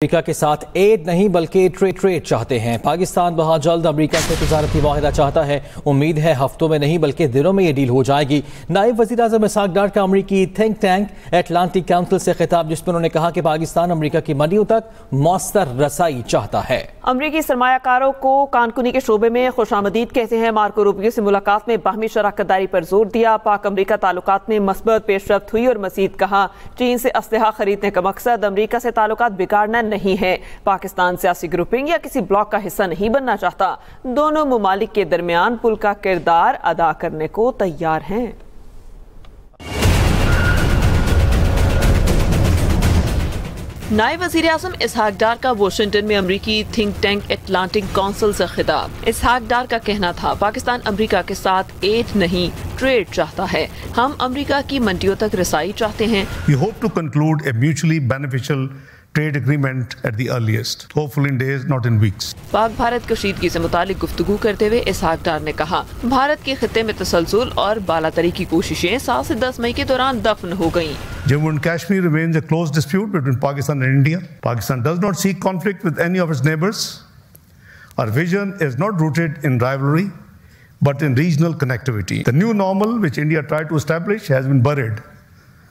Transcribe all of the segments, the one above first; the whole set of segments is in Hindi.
अमेरिका के साथ एड नहीं बल्कि ट्रेड चाहते हैं। पाकिस्तान बहुत जल्द अमेरिका से तजारती मुआहदा चाहता है। उम्मीद है हफ्तों में नहीं बल्कि दिनों में ये डील हो जाएगी। नायब वज़ीर आज़म इसहाक डार का अमरीकी थिंक टैंक एटलांटिक काउंसिल से खिताब, जिसमें उन्होंने कहा कि पाकिस्तान अमेरिका की मंडियों तक मौसर रसाई चाहता है। अमरीकी सरमायाकारों को कानकुनी के शोबे में खुशामदीद कहते हैं। मार्को रूबियो से मुलाकात में बाहमी शराकतदारी पर जोर दिया। पाक अमरीका ताल्लुकात में मस्बत पेशरफ्त हुई और मजीद कहा चीन से असलहा खरीदने का मकसद अमरीका से ताल्लुकात बिगाड़ना नहीं है। पाकिस्तान सियासी ग्रुपिंग या किसी ब्लॉक का हिस्सा नहीं बनना चाहता। दोनों मुमालिक के दरमियान पुल का किरदार अदा करने को तैयार हैं। नायब वज़ीर आज़म इसहाक डार का वाशिंगटन में अमरीकी थिंक टैंक एटलांटिक काउंसिल से खिताब। इसहाक डार का कहना था पाकिस्तान अमरीका के साथ एड नहीं ट्रेड चाहता है। हम अमरीका की मंडियों तक रसाई चाहते हैं। We hope to conclude a mutually beneficial trade agreement at the earliest, hopefully in days, not in weeks. Pak Bharat कशीदगी से मुतालिक गुफ्तगू करते हुए इसहाक डार ने कहा भारत के खित्ते में तसलसल और बालातरी की कोशिशें 7 से 10 मई के दौरान दफन हो गईं। Jammu and Kashmir remains a close dispute between Pakistan and India. Pakistan does not seek conflict with any of its neighbors. Our vision is not rooted in rivalry, but in regional connectivity. The new normal which India tried to establish has been buried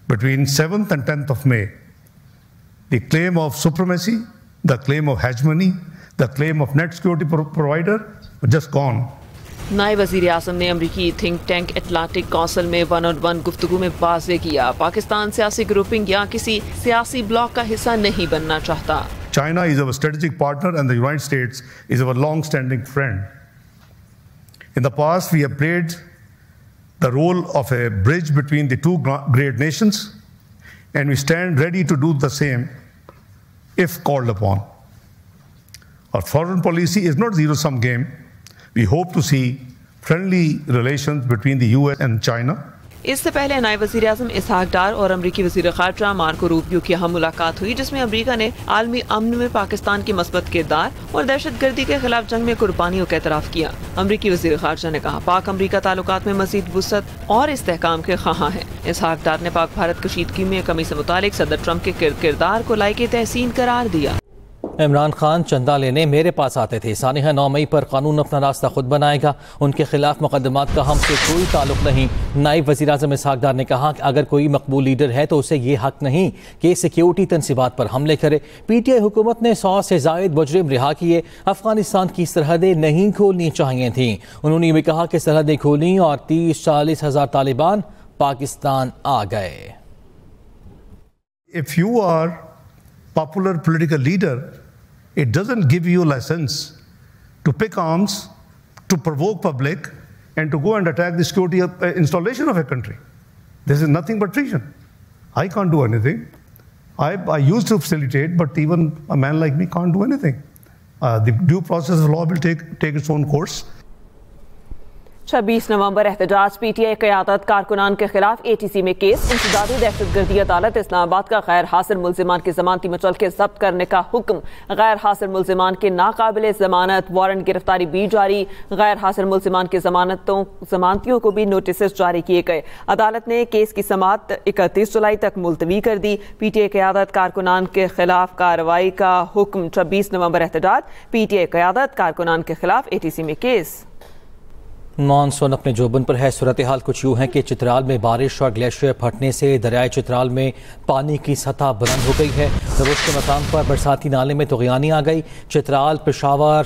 between 7th and 10th of May. The claim of supremacy, the claim of hegemony, the claim of net security provider were just gone. नायब वज़ीर आज़म ने अमरीकी थिंक टैंक एटलांटिक काउंसिल में 1-on-1 गुफ्तगू में वाज़ेह किया पाकिस्तान सियासी ग्रुपिंग या किसी सियासी ब्लॉक का हिस्सा नहीं बनना चाहता। China is our strategic partner and the United States is our long-standing friend. In the past, we have played the role of a bridge between the two great nations, and we stand ready to do the same if called upon. Our foreign policy is not zero-sum game. We hope to see friendly relations between the US and China. इससे पहले नायब वज़ीर आज़म इसहाक डार और अमरीकी वज़ीर ख़ारजा मार्को रूबियो की अहम मुलाकात हुई, जिसमें अमरीका ने आलमी अमन में पाकिस्तान की मस्बत किरदार और दहशतगर्दी के खिलाफ जंग में कुर्बानियों का एतराफ़ किया। अमरीकी वज़ीर ख़ारजा ने कहा पाक अमरीका ताल्लुकात में मज़ीद वुसअत और इस्तेहकाम के ख़्वाह हैं। इसहाक डार ने पाक भारत कशीदगी में कमी से मुतालिक सदर ट्रंप के किरदार को लायक तहसीन करार दिया। इमरान खान चंदा लेने मेरे पास आते थे। सानिहा 9 मई पर कानून अपना रास्ता खुद बनाएगा। उनके खिलाफ मुकदमात का हमसे कोई ताल्लुक नहीं। नायब वज़ीर आज़म इसहाक डार ने कहा कि अगर कोई मकबूल लीडर है तो उसे ये हक नहीं कि सिक्योरिटी तनसीबात पर हमले करे। PTI हुकूमत ने 100 से ज़ायद मुजरिम रिहा किए। अफगानिस्तान की सरहदें नहीं खोलनी चाहिए थीं। उन्होंने भी कहा कि सरहदें खोली और 30-40 हज़ार तालिबान पाकिस्तान आ गए। If you are popular political leader, it doesn't give you a license to pick arms, to provoke public, and to go and attack the security installation of a country. This is nothing but treason. I can't do anything. I used to facilitate, but even a man like me can't do anything. The due process of law will take its own course. 26 नवंबर एहतजाज। PTI क़यादत कारकुनान के खिलाफ ATC में केस। इंसदादी दहशतगर्दी अदालत इस्लामाबाद का गैर हासिल मुल्जिमान की जमानती मचल के जब्त करने का हुक्म। गैर हासिल मुल्जिमान के नाकाबिले जमानत वारंट गिरफ्तारी भी जारी। गैर हासिल मुल्जिमान की जमानतियों को भी नोटिस जारी किए गए। अदालत ने केस की समाअत 31 जुलाई तक मुलतवी कर दी। PTI क़यादत कारकुनान के खिलाफ कार्रवाई का हुक्म। 26 नवंबर एहतजाज। PTI क़यादत कारकुनान के खिलाफ ATC में केस। मानसून अपने जोबन पर है। सूरत हाल कुछ यूँ है कि चित्राल में बारिश और ग्लेशियर फटने से दरियाए चित्राल में पानी की सतह बुलंद हो गई है। दरोश के मकाम पर बरसाती नाले में तुग़यानी आ गई। चित्राल, पेशावर,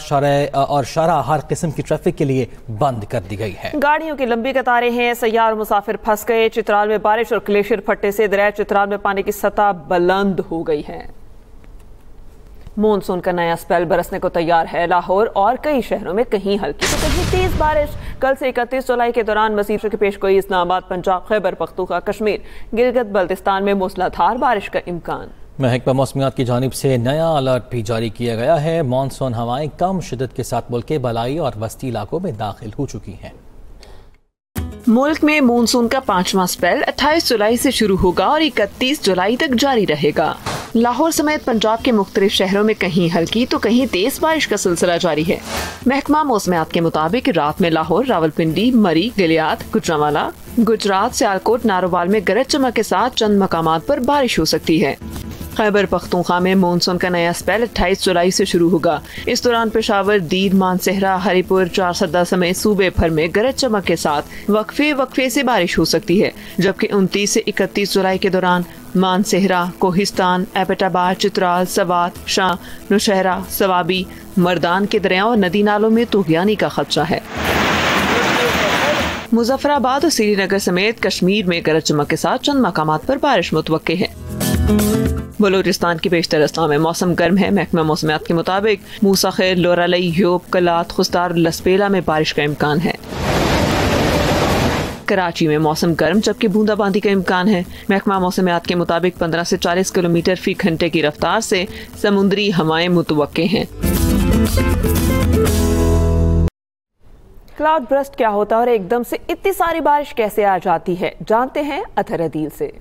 शारा हर किस्म की ट्रैफिक के लिए बंद कर दी गई है। गाड़ियों की लंबी कतारें हैं। सैयार मुसाफिर फंस गए। चित्राल में बारिश और ग्लेशियर फटने से दरियाए चित्राल में पानी की सतह बुलंद हो गई है। मॉनसून का नया स्पेल बरसने को तैयार है। लाहौर और कई शहरों में कहीं हल्की तो कहीं तेज बारिश। कल से 31 जुलाई के दौरान मज़ीद की पेशगोई। इस्लामाबाद, पंजाब, खैबर पख्तूनख्वा, कश्मीर, गिलगित बल्तिस्तान में मूसलाधार बारिश का इम्कान। महकमा मौसमियात की जानिब से नया अलर्ट भी जारी किया गया है। मॉनसून हवाएं कम शिद्दत के साथ मुल्क के बलाई और वस्ती इलाकों में दाखिल हो चुकी हैं। मुल्क में मानसून का 5वां स्पेल 28 जुलाई से शुरू होगा और 31 जुलाई तक जारी रहेगा। लाहौर समेत पंजाब के मुख्तलिफ शहरों में कहीं हल्की तो कहीं तेज बारिश का सिलसिला जारी है। महकमा मौसमियात के मुताबिक रात में लाहौर, रावलपिंडी, मरी, गिलियात, गुजरांवाला, गुजरात, सियालकोट, नारोवाल में गरज चमक के साथ चंद मकामात पर बारिश हो सकती है। खैबर पख्तूनख्वा में मानसून का नया स्पेल 28 जुलाई से शुरू होगा। इस दौरान पेशावर, दीर, मानसहरा, हरिपुर, चारसदा समेत सूबे भर में गरज चमक के साथ वक्फे से बारिश हो सकती है, जबकि 29 से 31 जुलाई के दौरान मानसहरा, कोहिस्तान, एबटाबाद, चित्राल, सवात, शाह, नौशहरा, सवाबी, मर्दान के दरियाओं और नदी नालों में तूफानी का खदशा है। मुजफ्फराबाद और श्रीनगर समेत कश्मीर में गरज चमक के साथ चंद मकामात पर बारिश मुतवक्के है। बलूचिस्तान की बेशतर अजला में मौसम गर्म है। महकमा मौसमियात के मुताबिक मूसा खैर, लोरालई, योब, कलात, खुस्तार, लसपेला में बारिश का इम्कान है। कराची में मौसम गर्म जबकि बूंदाबांदी का इम्कान है। महकमा मौसमियात के मुताबिक 15 से 40 किलोमीटर फी घंटे की रफ्तार से समुद्री हवाएं मुतवक्के हैं। क्लाउड बर्स्ट क्या होता है और एकदम से इतनी सारी बारिश कैसे आ जाती है, जानते हैं अतहर अदील से।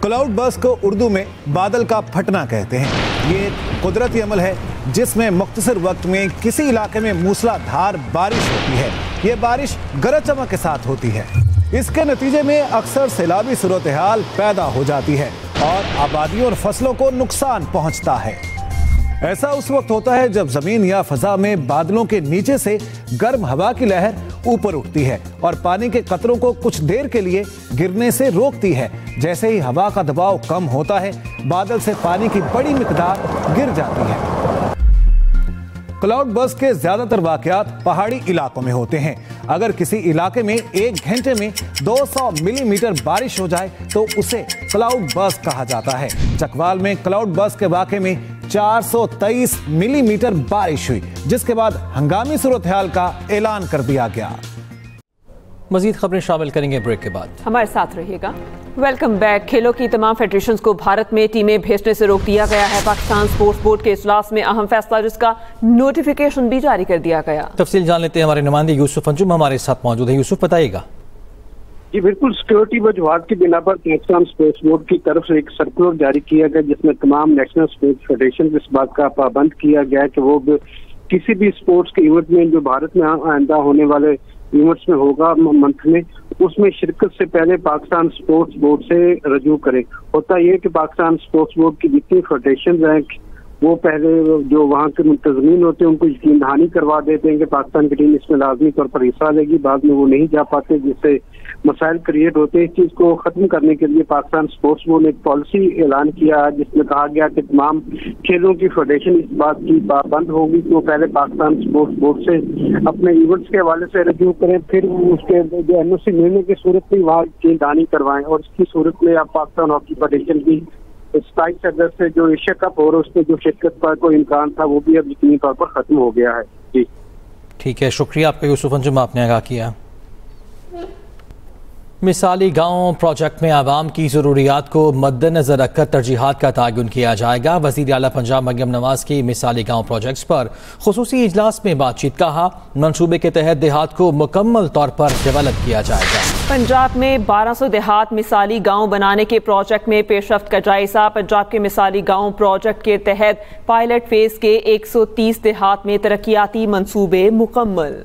क्लाउड बर्स्ट को उर्दू में बादल का फटना कहते हैं। ये कुदरती अमल है जिसमें मुख्तसर वक्त में किसी इलाके में मूसलाधार बारिश होती है। ये बारिश गरज चमक के साथ होती है। इसके नतीजे में अक्सर सैलाबी सूरत हाल पैदा हो जाती है और आबादियों और फसलों को नुकसान पहुंचता है। ऐसा उस वक्त होता है जब जमीन या फजा में बादलों के नीचे से गर्म हवा की लहर ऊपर उठती है और पानी के कतरों को कुछ देर के लिए गिरने से रोकती है। जैसे ही हवा का दबाव कम होता है, बादल से पानी की बड़ी मिकदार गिर जाती है। क्लाउड बर्स्ट के ज्यादातर वाकयात पहाड़ी इलाकों में होते हैं। अगर किसी इलाके में एक घंटे में 200 मिलीमीटर बारिश हो जाए तो उसे क्लाउड बर्स्ट कहा जाता है। चकवाल में क्लाउड बर्स्ट के वाकये में 423 मिलीमीटर बारिश हुई, जिसके बाद हंगामी सूरत हाल का ऐलान कर दिया गया। मजीद खबरें शामिल करेंगे ब्रेक के बाद। हमारे साथ रहिएगा। Welcome back. खेलों की तमाम फेडरेशंस को भारत में टीमें भेजने से रोक दिया गया है। पाकिस्तान स्पोर्ट्स बोर्ड के इजलास में अहम फैसला, जिसका नोटिफिकेशन भी जारी कर दिया गया। तफसील जान लेते हैं, हमारे नुमाइंदे यूसुफ अंजुम हमारे साथ मौजूद है। यूसुफ, बताइएगा। जी बिल्कुल, सिक्योरिटी वजूहात की बिना पर पाकिस्तान स्पोर्ट्स बोर्ड की तरफ से एक सर्कुलर जारी किया गया जिसमें तमाम नेशनल स्पोर्ट्स फेडरेशन इस बात का पाबंद किया गया है कि वो किसी भी स्पोर्ट्स के इवेंट में जो भारत में आइंदा होने वाले इवेंट्स में होगा मंथ में, उसमें शिरकत से पहले पाकिस्तान स्पोर्ट्स बोर्ड से रजू करें। होता यह कि पाकिस्तान स्पोर्ट्स बोर्ड की जितनी फेडरेशन हैं वो पहले जो वहाँ के मुंतजमीन होते हैं उनको यकीन दहानी करवा देते हैं कि पाकिस्तान की टीम इसमें लाजमी तौर पर हिस्सा लेगी, बाद में वो नहीं जा पाते, जिससे मसाइल क्रिएट होते हैं। इस चीज को खत्म करने के लिए पाकिस्तान स्पोर्ट्स बोर्ड ने एक पॉलिसी ऐलान किया जिसमें कहा गया कि तमाम खेलों की फेडरेशन इस बात की पाबंद होगी कि वो पहले पाकिस्तान स्पोर्ट्स बोर्ड से अपने इवेंट्स के हवाले से रजू करें, फिर उसके जो एनओसी मिलने की सूरत में वहाँ यकीन दहानी करवाएं। और इसकी सूरत में आप पाकिस्तान हॉकी फेडरेशन की 27 अगस्त से जो एशिया कप हो रहा है उसमें जो शिरकत का कोई इम्कान था वो भी अब यकीनी तौर पर खत्म हो गया है। जी ठीक है, शुक्रिया आपका यूसुफ अंजुम, आपने आगाह किया। मिसाली गाँव प्रोजेक्ट में आवाम की ज़रूरियात को मद्देनजर रखकर तरजीहात का तयन किया जाएगा। वज़ीर आला पंजाब मरियम नवाज की मिसाली गाँव प्रोजेक्ट्स पर खुसूसी इजलास में बातचीत। कहा, मंसूबे के तहत देहात को मुकम्मल तौर पर डेवलप किया जाएगा। पंजाब में 1200 देहात मिसाली गाँव बनाने के प्रोजेक्ट में पेशरफ्त का जायजा। पंजाब के मिसाली गाँव प्रोजेक्ट के तहत पायलट फेज के 130 देहात में तरक्याती मंसूबे मुकम्मल।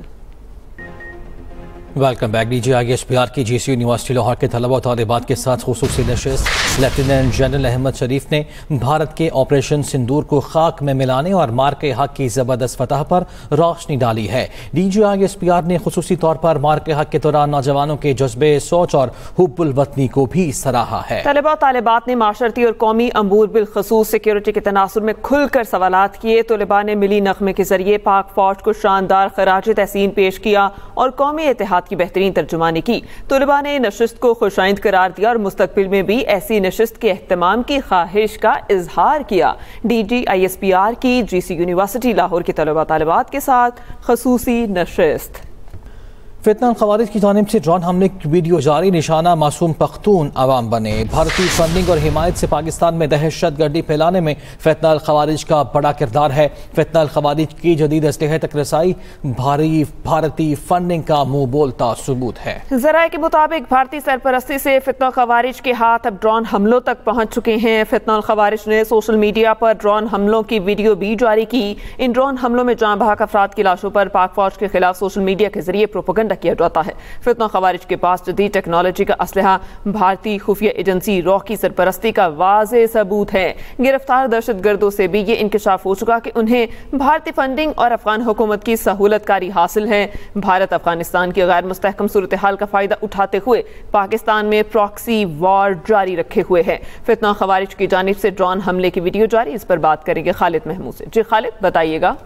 Welcome back. DGISPR की GCU यूनिवर्सिटी लाहौर के तलबा और तालिबात के साथ खुसूसी नशिस्त। लेफ्टिनेंट जनरल अहमद शरीफ ने भारत के ऑपरेशन सिंदूर को खाक में मिलाने और मार्के हक की ज़बरदस्त फतह पर रोशनी डाली है। DGISPR ने खुसूसी तौर पर मार्के हक के दौरान नौजवानों के जज्बे, सोच और हुब्बुल वतनी को भी सराहा है। तलबा और तालिबात ने माशरती और कौमी अमूर बिलखसूस सिक्योरिटी के तनासुर में खुलकर सवालात किए। तलबा ने मिली नगमे के जरिए पाक फौज को शानदार खराज तहसीन पेश किया और कौमी इत्तेहाद की बेहतरीन तर्जुमानी की। तलबा ने नशिस्त को खुशाइंद करार दिया और मुस्तकबिल में भी ऐसी नशिस्त के एहतमाम की ख्वाहिश का इजहार किया। DGISPR की GCU यूनिवर्सिटी लाहौर के तलबा तालिबात के साथ खुसूसी नशिस्त। फितनाल खवारिज की जानिब से ड्रोन हमले की वीडियो जारी। निशाना मासूम पख्तून अवाम बने। भारतीय फंडिंग और हिमायत से पाकिस्तान में दहशत गर्दी फैलाने में फितनाल खवारिज का बड़ा किरदार है। फितनाल खवारिज की जदीद असलहे तक रसाई भारी भारतीय फंडिंग का मुंह बोलता सबूत है। जराये के मुताबिक भारतीय सरपरस्ती से फितनाल खवारिज के हाथ अब ड्रोन हमलों तक पहुंच चुके हैं। फितनाल खवारिज ने सोशल मीडिया पर ड्रोन हमलों की वीडियो भी जारी की। इन ड्रोन हमलों में जाँ बहक अफराद की लाशों पर पाक फौज के खिलाफ सोशल मीडिया के जरिए प्रोपेगेंडा डंडा किया जाता है। फितना खवारिज के पास जदीद टेक्नोलॉजी का असलहा भारतीय खुफिया एजेंसी रॉ की सरपरस्ती का वाज़ेह सबूत है। गिरफ्तार दहशतगर्दों से भी ये इंकशाफ हो चुका कि उन्हें भारतीय फंडिंग और अफगान हुकूमत की सहूलतकारी हासिल है। भारत अफगानिस्तान की गैर मुस्तहकम सूरत हाल का फायदा उठाते हुए पाकिस्तान में प्रॉक्सी वॉर जारी रखे हुए है। फितना खवारिज की जानिब से ड्रोन हमले की वीडियो जारी, इस पर बात करेंगे खालिद महमूद से। जी खालिद, बताइएगा।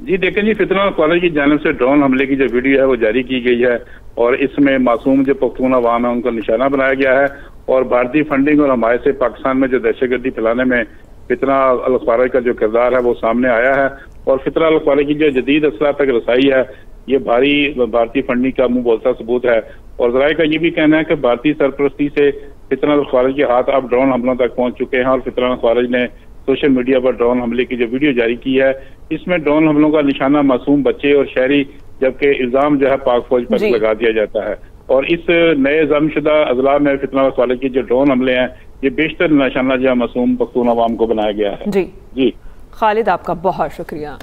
जी देखें जी, फितना खवारिज की जानिब से ड्रोन हमले की जो वीडियो है वो जारी की गई है और इसमें मासूम जो पख्तून अवाम है उनको निशाना बनाया गया है और भारतीय फंडिंग और हमारे से पाकिस्तान में जो दहशतगर्दी फैलाने में फितना अल-खवारिज का जो किरदार है वो सामने आया है। और फितना अल-खवारिज की जो जदीद असला तक रसाई है ये भारी भारतीय फंडिंग का मुंह बोलता सबूत है। और जराए का ये भी कहना है कि भारतीय सरपरस्ती से फितना अल-खवारिज के हाथ अब ड्रोन हमलों तक पहुंच चुके हैं और फितना अल-खवारिज ने सोशल मीडिया पर ड्रोन हमले की जो वीडियो जारी की है इसमें ड्रोन हमलों का निशाना मासूम बच्चे और शहरी, जबकि इल्जाम जो है पाक फौज पर लगा दिया जाता है। और इस नए जमशुदा अजला में फितना अल-खवारिज के जो ड्रोन हमले हैं ये बेशतर निशाना जो मासूम पख्तून अवाम को बनाया गया है। जी खालिद, आपका बहुत शुक्रिया।